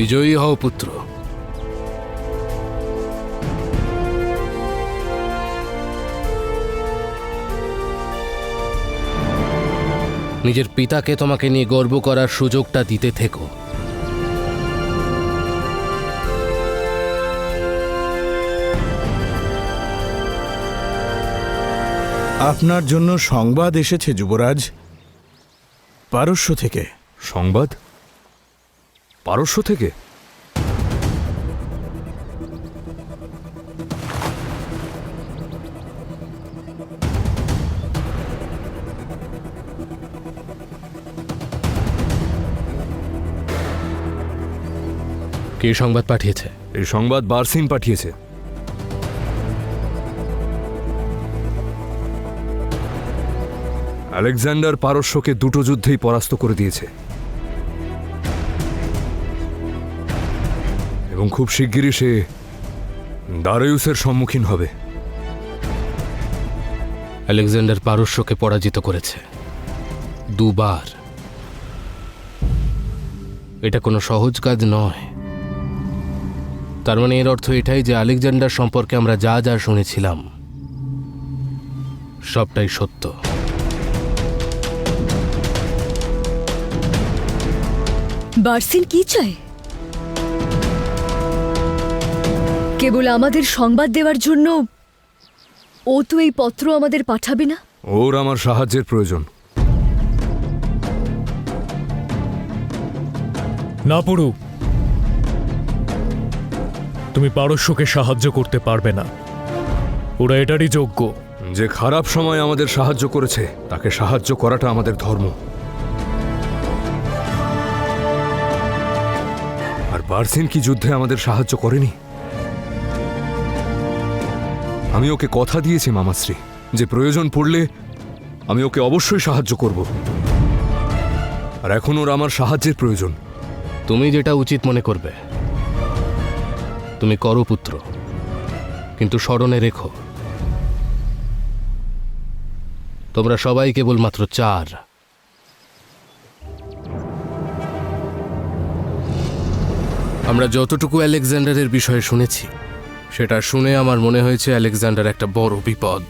বিজয়ী হও পুত্র। নিজের পিতাকে তোমাকে নিয়ে গর্ব করার সুযোগটা দিতে থেকো। আপনার জন্য সংবাদ এসেছে যুবরাজ, পারস্য থেকে। সংবাদ? পারস্য থেকে? কে সংবাদ পাঠিয়েছে? এই সংবাদ বার্সিন পাঠিয়েছে। আলেকজান্ডার পারস্যকে দুটো যুদ্ধেই পরাস্ত করে দিয়েছে এবং খুব শিগগিরই সে দারিউসের সম্মুখীন হবে। আলেকজান্ডার পারস্যকে পরাজিত করেছে দুবার। এটা কোনো সহজ কাজ নয়। তার মানে এর অর্থ এটাই যে আলেকজান্ডার সম্পর্কে আমরা যা যা শুনেছিলাম সবটাই সত্য। বার্সিন কি চায়? কেবল আমাদের সংবাদ দেওয়ার জন্য? ও তো এই পত্র আমাদের পাঠাবে না। ওর আমার সাহায্যের প্রয়োজন। না পড়ু, তুমি পারস্যকে সাহায্য করতে পারবে না। ওরা এটারই যোগ্য। যে খারাপ সময় আমাদের সাহায্য করেছে তাকে সাহায্য করাটা আমাদের ধর্ম। আর বার্সিন কি যুদ্ধে আমাদের সাহায্য করেনি? আমি ওকে কথা দিয়েছি মামাশ্রী, যে প্রয়োজন পড়লে আমি ওকে অবশ্যই সাহায্য করব। আর এখন ওর আমার সাহায্যের প্রয়োজন। তুমি যেটা উচিত মনে করবে তুমি করো পুত্র, কিন্তু স্মরণে রেখো তোমরা সবাই কেবলমাত্র 4। আমরা যতটুকু আলেকজান্ডারের বিষয়ে শুনেছি সেটা শুনে আমার মনে হয়েছে আলেকজান্ডার একটা বড় বিপদ।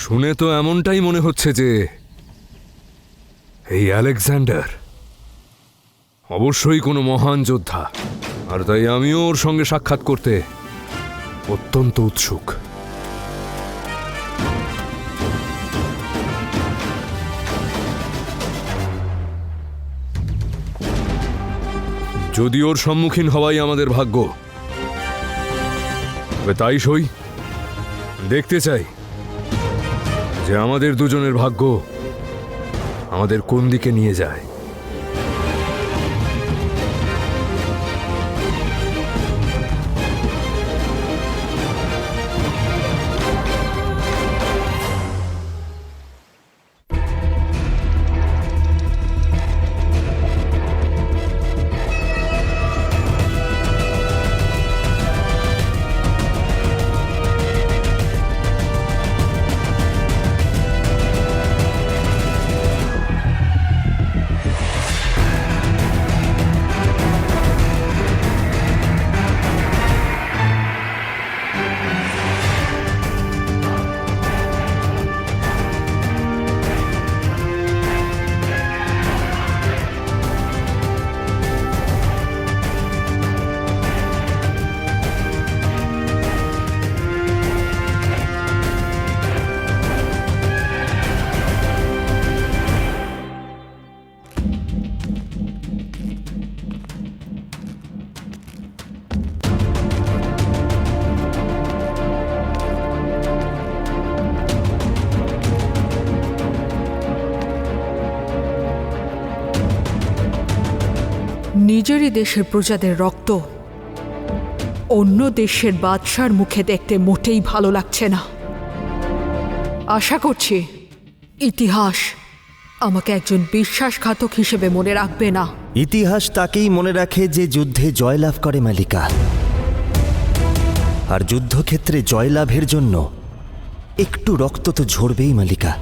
শুনে তো এমনটাই মনে হচ্ছে যে এই আলেকজান্ডার অবশ্যই কোনো মহান যোদ্ধা, আর তাই আমিও ওর সঙ্গে সাক্ষাৎ করতে অত্যন্ত উৎসুক। যদি ওর সম্মুখীন হওয়াই আমাদের ভাগ্য, তবে তাই সই। দেখতে চাই যে আমাদের দুজনের ভাগ্য আমাদের কোন দিকে নিয়ে যায়। নিজেরই দেশের প্রজাদের রক্ত অন্য দেশের বাদশার মুখে দেখতে মোটেই ভালো লাগছে না। আশা করছি ইতিহাস আমাকে একজন বিশ্বাসঘাতক হিসেবে মনে রাখবে না। ইতিহাস তাকেই মনে রাখে যে যুদ্ধে জয়লাভ করে মালিকা। আর যুদ্ধক্ষেত্রে জয়লাভের জন্য একটু রক্ত তো ঝরবেই মালিকা।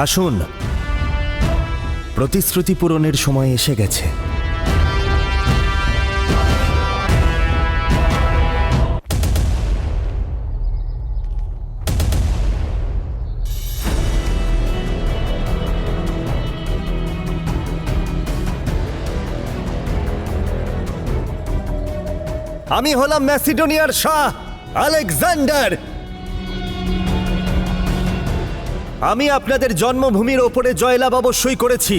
আসুন, প্রতিশ্রুতি পূরণের সময় এসে গেছে। আমি হলাম ম্যাসিডোনিয়ার শাহ আলেকজান্ডার। আমি আপনাদের জন্মভূমির ওপরে জয়লাভ অবশ্যই করেছি,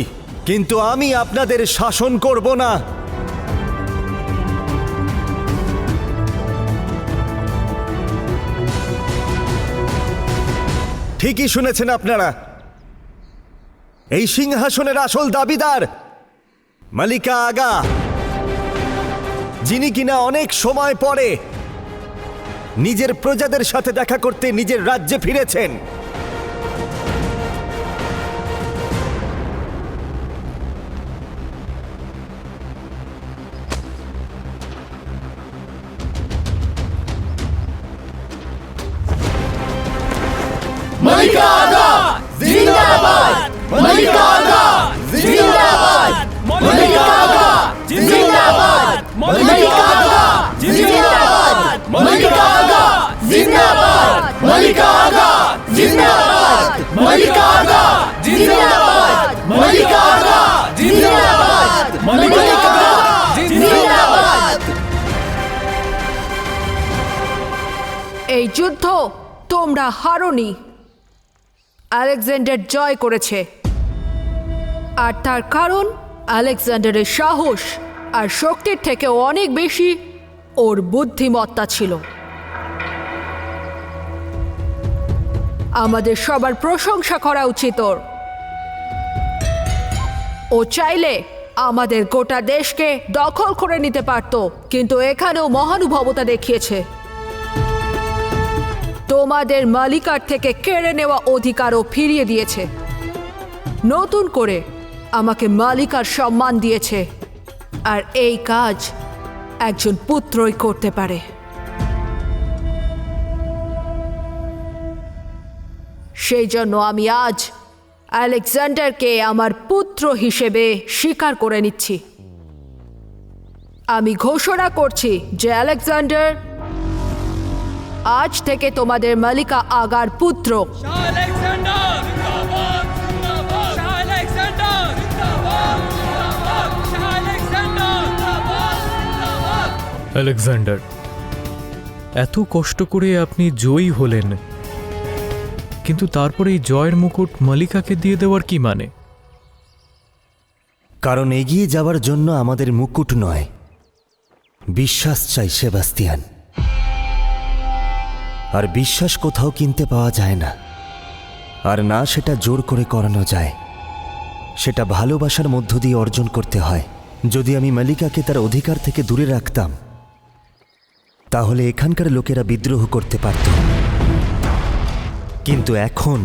কিন্তু আমি আপনাদের শাসন করব না। ঠিকই শুনেছেন আপনারা, এই সিংহাসনের আসল দাবিদার মালিকা আগা, যিনি কিনা অনেক সময় পরে নিজের প্রজাদের সাথে দেখা করতে নিজের রাজ্যে ফিরেছেন। মালিকা আগা জিন্দাবাদ! মালিকা আগা জিন্দাবাদ! মালিকা আগা জিন্দাবাদ! মালিকা আগা জিন্দাবাদ! মালিকা আগা জিন্দাবাদ! মালিকা আগা জিন্দাবাদ! মালিকা আগা জিন্দাবাদ! মালিকা আগা জিন্দাবাদ! মালিকা আগা জিন্দাবাদ! এই যুদ্ধ তোমরা হারোনি, আলেকজান্ডার জয় করেছে। আর তার কারণ আলেকজান্ডারের সাহস আর শক্তির থেকে অনেক বেশি ওর বুদ্ধিমত্তা ছিল। আমাদের সবার প্রশংসা করা উচিত ওর। ও চাইলে আমাদের গোটা দেশকে দখল করে নিতে পারত, কিন্তু এখানেও মহানুভবতা দেখিয়েছে। তোমাদের মালিকার থেকে কেড়ে নেওয়া অধিকারও ফিরিয়ে দিয়েছে। নতুন করে আমাকে মালিকার সম্মান দিয়েছে, আর এই কাজ একজন পুত্রই করতে পারে। সেই জন্য আমি আজ আলেকজান্ডারকে আমার পুত্র হিসেবে স্বীকার করে নিচ্ছি। আমি ঘোষণা করছি যে আলেকজান্ডার আজ থেকে তোমাদের মালিকা আগার পুত্র। আলেকজান্ডার, এত কষ্ট করে আপনি জয়ী হলেন, কিন্তু তারপরে এই জয়ের মুকুট মালিকাকে দিয়ে দেওয়ার কি মানে? কারণ এগিয়ে যাওয়ার জন্য আমাদের মুকুট নয়, বিশ্বাস চাই সেবাস্তিয়ান। আর বিশ্বাস কোথাও কিনতে পাওয়া যায় না, আর না সেটা জোর করে করানো যায়। সেটা ভালোবাসার মধ্য দিয়ে অর্জন করতে হয়। যদি আমি মালিকাকে তার অধিকার থেকে দূরে রাখতাম, তাহলে এখানকার লোকেরা বিদ্রোহ করতে পারত। কিন্তু এখন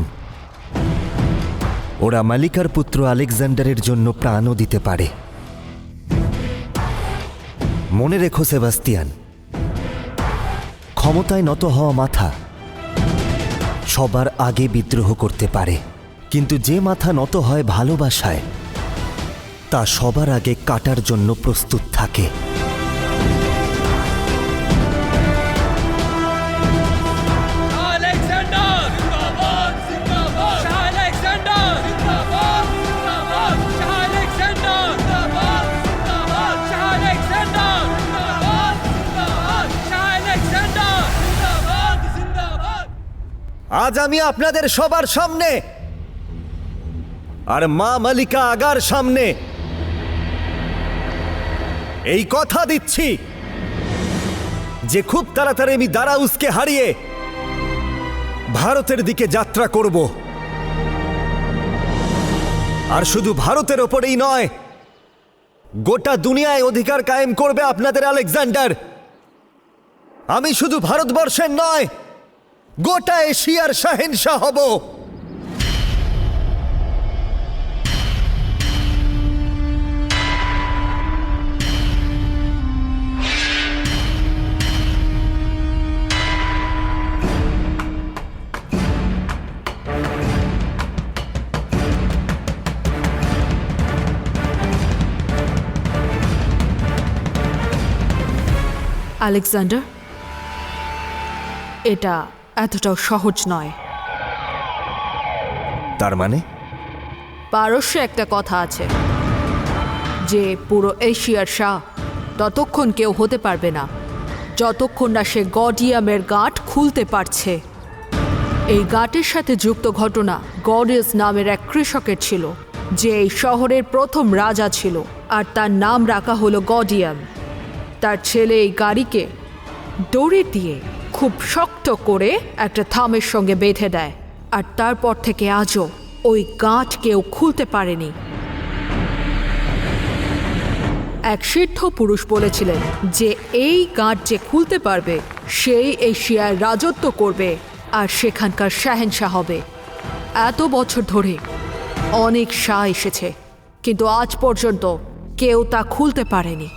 ওরা মালিকার পুত্র আলেকজান্ডারের জন্য প্রাণও দিতে পারে। মনে রেখো সেবাস্তিয়ান, ক্ষমতায় নত হওয়া মাথা সবার আগে বিদ্রোহ করতে পারে, কিন্তু যে মাথা নত হয় ভালোবাসায়, তা সবার আগে কাটার জন্য প্রস্তুত থাকে। আজ আমি আপনাদের সবার সামনে আর মা মালিকা আগার সামনে এই কথা দিচ্ছি যে খুব তাড়াতাড়ি আমি দারাউসকে হারিয়ে ভারতের দিকে যাত্রা করব। আর শুধু ভারতের ওপরেই নয়, গোটা দুনিয়ায় অধিকার কায়েম করবে আপনাদের আলেকজান্ডার। আমি শুধু ভারতবর্ষের নয়, গোটা এশিয়ার শাহেনশাহ হব। আলেকজান্ডার, এটা এতটাও সহজ নয়। তার মানে পারস্যে একটা কথা আছে যে পুরো এশিয়ার শাহ ততক্ষণ কেউ হতে পারবে না যতক্ষণ না সে গডিয়ামের গাঁট খুলতে পারছে। এই গাঁটের সাথে যুক্ত ঘটনা গডিয়াস নামের এক কৃষকের ছিল, যে এই শহরের প্রথম রাজা ছিল, আর তার নাম রাখা হলো গডিয়াম। তার ছেলে এই গাড়িকে দড়ি দিয়ে খুব শক্ত করে একটা থামের সঙ্গে বেঁধে দেয়, আর তারপর থেকে আজও ওই গাঁট কেউ খুলতে পারেনি। এক সিদ্ধ পুরুষ বলেছিলেন যে এই গাঁট যে খুলতে পারবে সেই এশিয়ায় রাজত্ব করবে আর সেখানকার শাহেনশাহ হবে। এত বছর ধরে অনেক শাহ এসেছে, কিন্তু আজ পর্যন্ত কেউ তা খুলতে পারেনি।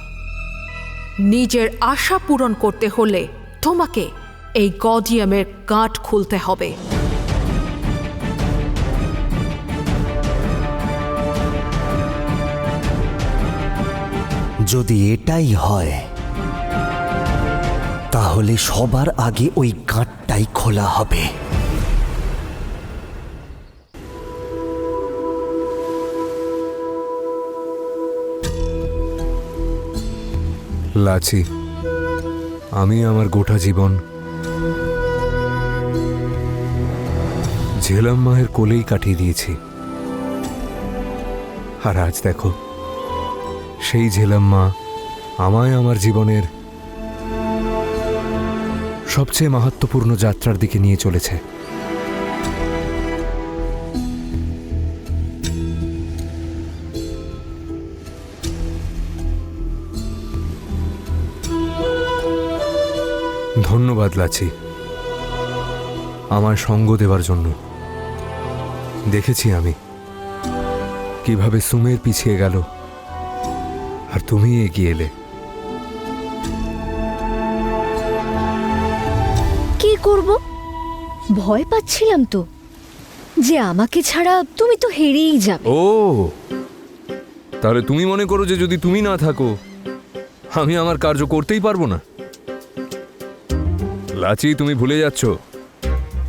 নিজের আশা পূরণ করতে হলে তোমাকে এই গডিয়ামের গাঁট খুলতে হবে। যদি এটাই হয় তাহলে সবার আগে ওই গাঁটটাই খোলা হবে। লাচি, আমি আমার গোটা জীবন ঝেলাম মায়ের কোলেই কাটিয়ে দিয়েছি, আর আজ দেখো সেই ঝেলাম মা আমায় আমার জীবনের সবচেয়ে মাহাত্ম্যপূর্ণ যাত্রার দিকে নিয়ে চলেছে। ধন্যবাদ লাচি, আমায় সঙ্গ দেওয়ার জন্য। দেখেছি আমি কিভাবে সুমের পিছিয়ে গেল আর তুমি এগিয়ে এলে। কি করব? ভয় পাচ্ছিলাম তো যে আমাকে ছাড়া তুমি তো হেরেই যাবে। ও, তাহলে তুমি মনে করো যে যদি তুমি না থাকো আমি আমার কার্য করতেই পারবো না? লাচি, তুমি ভুলে যাচ্ছ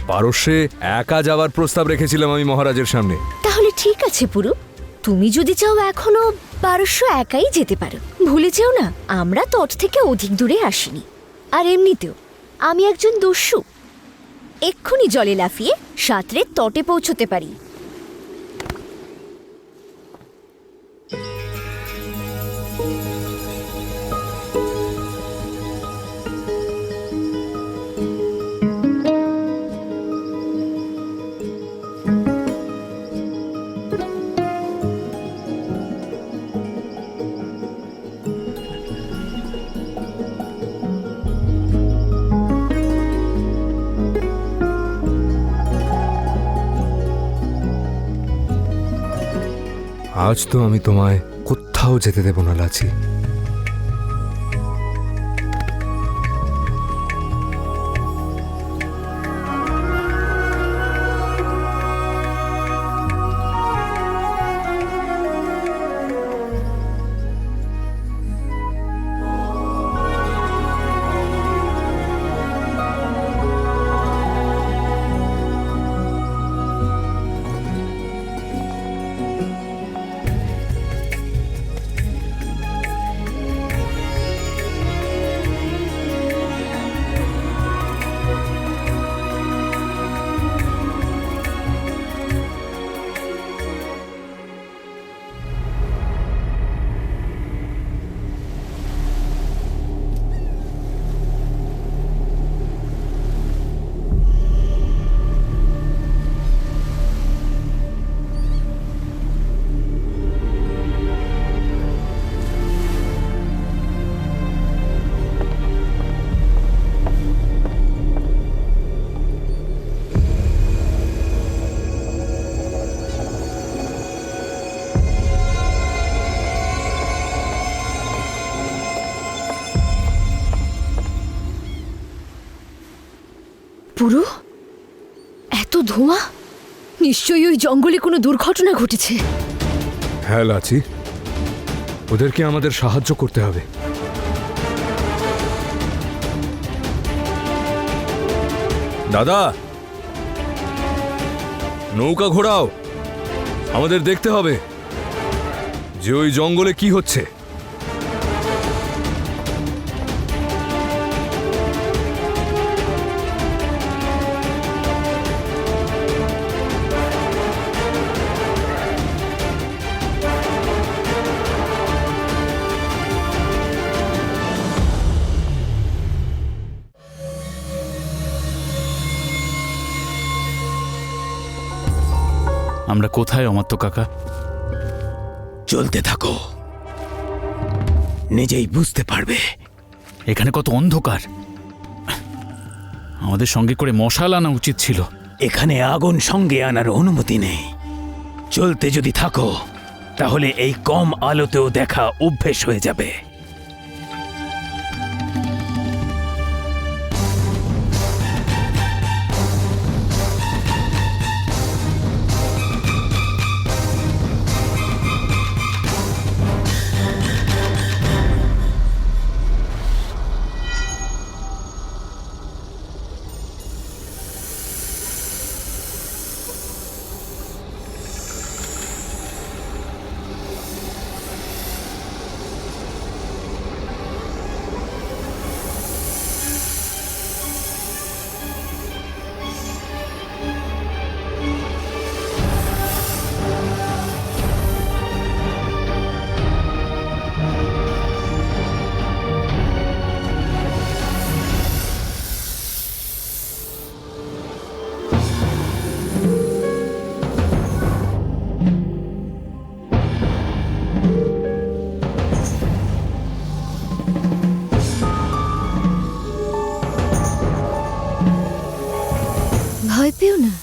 পারস্যে একা যাওয়ার প্রস্তাব রেখেছিলাম আমি মহারাজের সামনে। তাহলে ঠিক আছে পুরু, তুমি যদি চাও এখনো পারস্য একাই যেতে পারো। ভুলে যেও না আমরা তট থেকে অধিক দূরে আসিনি, আর এমনিতেও আমি একজন দস্যু, এক্ষুনি জলে লাফিয়ে সাঁতরে তটে পৌঁছতে পারি। আজ তো আমি তোমায় কোথাও যেতে দেব না লাচি। পুরু, এত ধোঁয়া, নিশ্চয়ই ওই জঙ্গলে কোনো দুর্ঘটনা ঘটেছে। হ্যাঁ লাচি, ওদেরকে আমাদের সাহায্য করতে হবে। দাদা, নৌকা ঘোরাও, আমাদের দেখতে হবে যে ওই জঙ্গলে কি হচ্ছে। আমরা কোথায় অমাত্য কাকা? চলতে থাকো, নিজেই বুঝতে পারবে। এখানে কত অন্ধকার, আমাদের সঙ্গে করে মশাল আনা উচিত ছিল। এখানে আগুন সঙ্গে আনার অনুমতি নেই। চলতে যদি থাকো তাহলে এই কম আলোতেও দেখা অভ্যেস হয়ে যাবে। ভয় পেও না।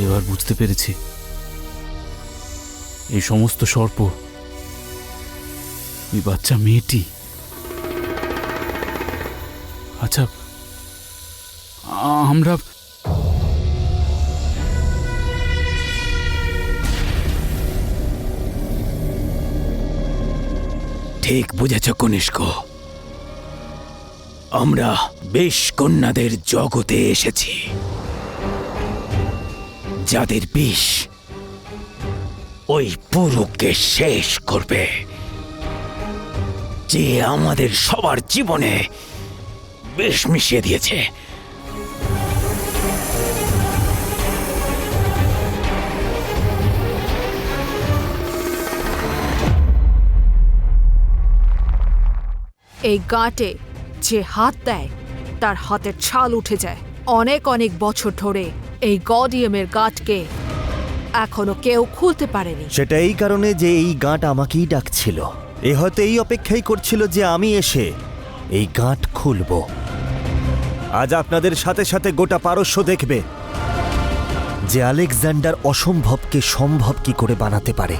এবার বুঝতে পেরেছি, এই সমস্ত সর্প ওই বাচ্চা মেয়েটি। আচ্ছা, আমরা ঠিক বুঝেছ কনিষ্ক, আমরা বেশ কন্যাদের জগতে এসেছি, যাদের বিষ ওই পুরুকে শেষ করবে, যে আমাদের সবার জীবনে বিষ মিশিয়ে দিয়েছে। এই গাঁটে যে হাত দেয় তার হাতের ছাল উঠে যায়। অনেক অনেক বছর ধরে এই গডিয়ামের গাঁটকে এখনো কেউ খুলতে পারেনি। সেটা এই কারণে যে এই গাঁট আমাকেই ডাকছিল। এ হয়তো এই অপেক্ষাই করছিল যে আমি এসে এই গাঁট খুলব। আজ আপনাদের সাথে সাথে গোটা পারস্য দেখবে যে আলেকজান্ডার অসম্ভবকে সম্ভব কি করে বানাতে পারে।